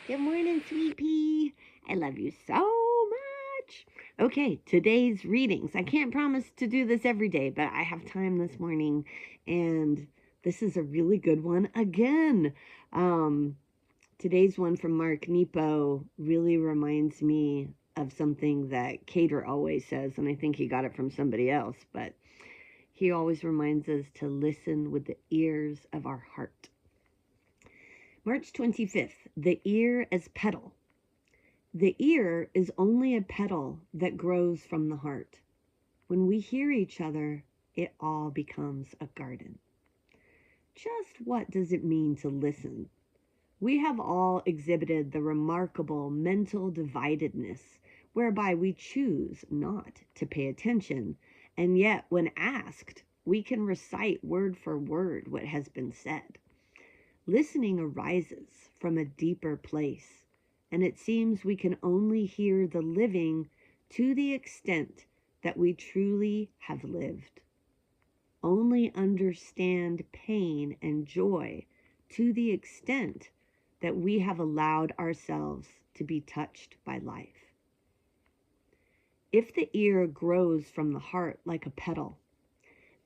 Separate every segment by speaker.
Speaker 1: Good morning, sweet pea. I love you so much. Okay, today's readings. I can't promise to do this every day, but I have time this morning, and this is a really good one again. Um, Today's one from Mark Nepo really reminds me of something that Cater always says, and I think he got it from somebody else, but he always reminds us to listen with the ears of our heart. March 25th, the ear as petal. The ear is only a petal that grows from the heart. When we hear each other, it all becomes a garden. Just what does it mean to listen? We have all exhibited the remarkable mental dividedness whereby we choose not to pay attention, and yet, when asked, we can recite word for word what has been said. Listening arises from a deeper place, and it seems we can only hear the living to the extent that we truly have lived. Only understand pain and joy to the extent that we have allowed ourselves to be touched by life. If the ear grows from the heart like a petal,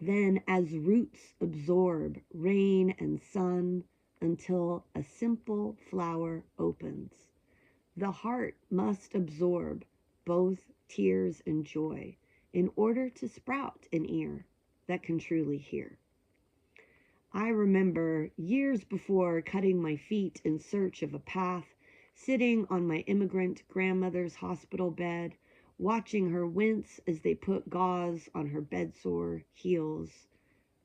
Speaker 1: then as roots absorb rain and sun until a simple flower opens, the heart must absorb both tears and joy in order to sprout an ear that can truly hear. I remember years before cutting my feet in search of a path, sitting on my immigrant grandmother's hospital bed, watching her wince as they put gauze on her bedsore heels.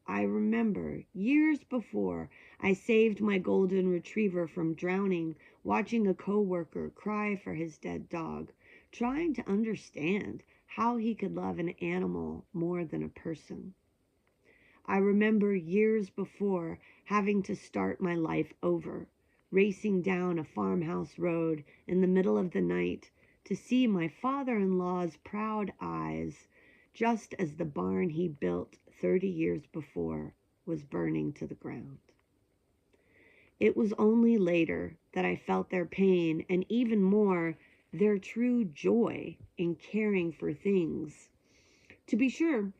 Speaker 1: I remember years before I saved my golden retriever from drowning, watching a coworker cry for his dead dog, trying to understand how he could love an animal more than a person. I remember years before having to start my life over, racing down a farmhouse road in the middle of the night to see my father-in-law's proud eyes, just as the barn he built 30 years before was burning to the ground. It was only later that I felt their pain, and even more, their true joy in caring for things. To be sure,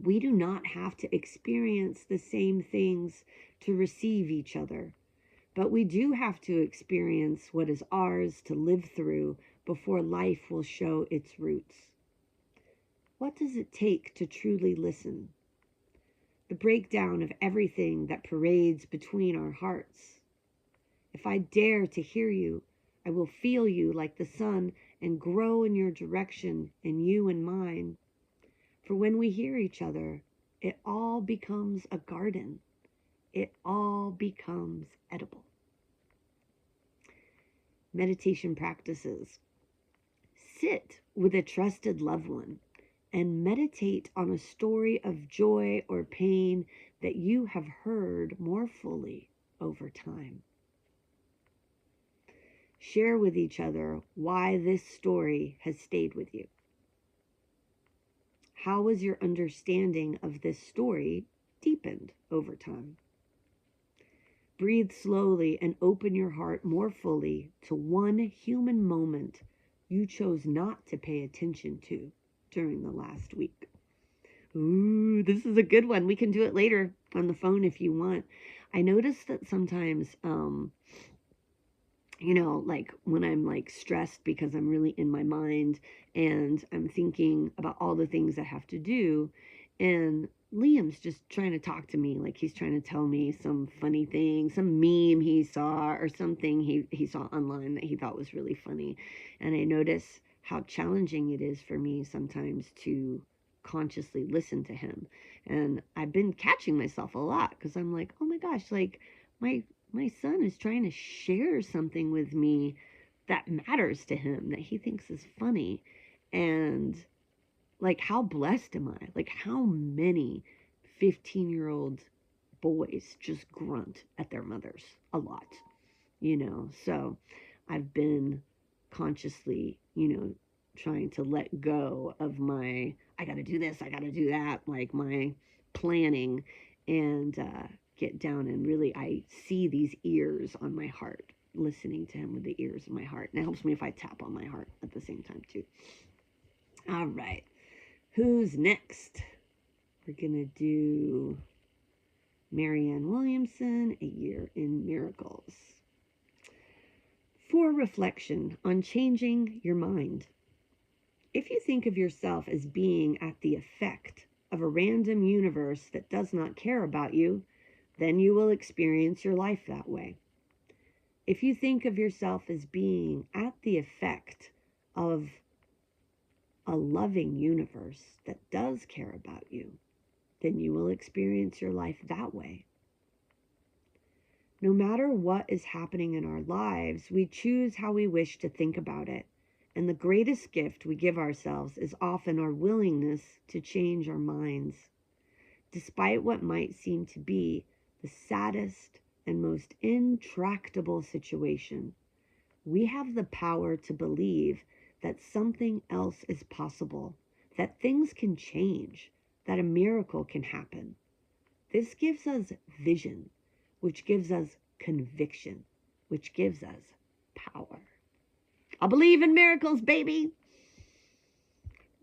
Speaker 1: we do not have to experience the same things to receive each other, but we do have to experience what is ours to live through before life will show its roots. What does it take to truly listen? The breakdown of everything that parades between our hearts. If I dare to hear you, I will feel you like the sun and grow in your direction and you in mine. For when we hear each other, it all becomes a garden. It all becomes edible. Meditation practices. Sit with a trusted loved one and meditate on a story of joy or pain that you have heard more fully over time. Share with each other why this story has stayed with you. How has your understanding of this story deepened over time? Breathe slowly and open your heart more fully to one human moment you chose not to pay attention to during the last week. Ooh, this is a good one. We can do it later on the phone if you want. I notice that sometimes, like when I'm like stressed because I'm really in my mind and I'm thinking about all the things I have to do, and Liam's just trying to talk to me, like he's trying to tell me some funny thing, some meme he saw or something he saw online that he thought was really funny. And I notice how challenging it is for me sometimes to consciously listen to him. And I've been catching myself a lot because I'm like, oh my gosh, like my son is trying to share something with me that matters to him, that he thinks is funny. And like, how blessed am I? Like, how many 15-year-old boys just grunt at their mothers a lot, So I've been consciously, trying to let go of my, I got to do this, I got to do that, like my planning, and get down and really, I see these ears on my heart. listening to him with the ears of my heart. And it helps me if I tap on my heart at the same time too. All right. Who's next? We're going to do Marianne Williamson, A Year in Miracles. For reflection on changing your mind. If you think of yourself as being at the effect of a random universe that does not care about you, then you will experience your life that way. If you think of yourself as being at the effect of a loving universe that does care about you, then you will experience your life that way. No matter what is happening in our lives, we choose how we wish to think about it. And the greatest gift we give ourselves is often our willingness to change our minds. Despite what might seem to be the saddest and most intractable situation, we have the power to believe that something else is possible, that things can change, that a miracle can happen. This gives us vision, which gives us conviction, which gives us power. I believe in miracles, baby.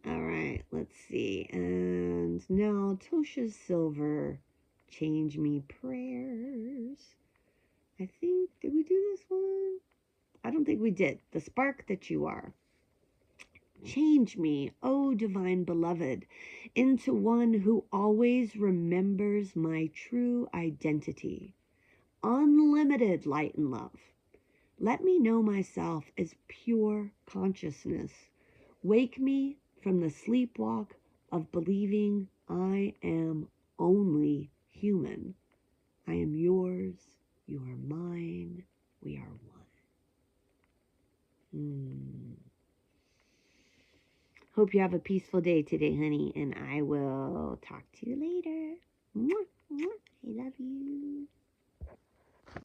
Speaker 1: All right, let's see. And now Tosha Silver, Change Me Prayers. I think, did we do this one? I don't think we did. The spark that you are. Change me, O divine beloved, into one who always remembers my true identity. Unlimited light and love. Let me know myself as pure consciousness. Wake me from the sleepwalk of believing I am only human. I am yours, you are mine, we are one. Hope you have a peaceful day today, honey, and I will talk to you later.